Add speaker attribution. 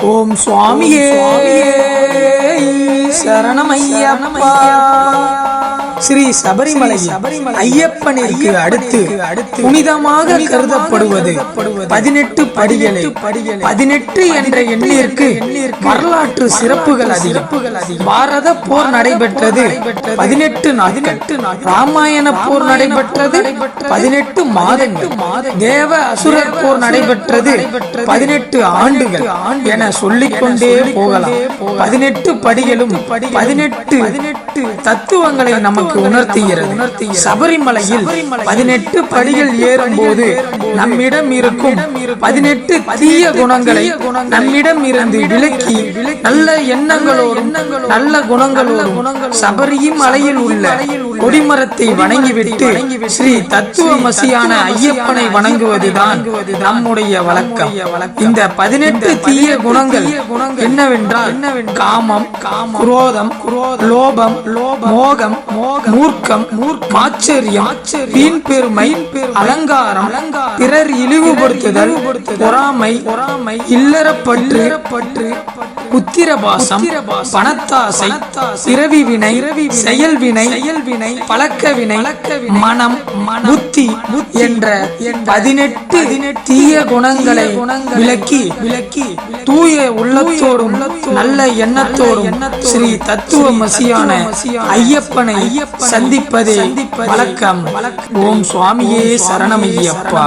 Speaker 1: ஓம் சுவாமியே சரணமையப்பா. ஸ்ரீ சபரிமலை ஐயப்பனிற்கு அடுத்து புனிதமாக கருதப்படுவது 18 படிகளை. 18 என்ற எண்ணிற்கு வரலாற்று சிறப்புகள் அதிகம். பாரத போர் நடைபெற்றது 18 நாட்கள். ராமாயண போர் நடைபெற்றது 18 மாதங்கள். தேவ அசுரர் போர் நடைபெற்றது 18 ஆண்டுகள் என சொல்லிக்கொண்டே போகலாம். 18 படிகளும் 18 தத்துவங்களை நமக்கு உணர்த்துகிறது. சபரிமலையில் 18 படிகள் ஏறும் போது நம்மிடம் இருக்கும் 18 தீய குணங்களை நம்மிடம் இருந்து விலக்கி நல்ல எண்ணங்களோடும் நல்ல குணங்களோடும் சபரிமலையில் உள்ள கொடிமரத்தை வணங்கிவிட்டு ஸ்ரீ தத்துவமசியான ஐயப்பனை வணங்குவதுதான் நம்முடைய வழக்கம். இந்த 18 தீய குணங்கள் என்னவென்றால் காமம், குரோதம், லோபம், மோகம், மூர்க்கம், மாச்சரியம், வீண் பெருமை, அலங்காரம், பிறர் இழிவுபடுத்துதல், பொறாமை, இல்லறப்பற்று, புத்திரபாசம், பணத்தாசை, பிறவி வினை, செயல் வினை, பழக்க வினை, மனம், புத்தி என்ற 18 தீய குணங்களை விலக்கி தூய உள்ளத்தோடும் நல்ல எண்ணத்தோடும் ஸ்ரீ தத்துவமசியான ஐயப்பனை சந்திப்பதே வழக்கம். ஓம் சுவாமியே சரணமையப்பா.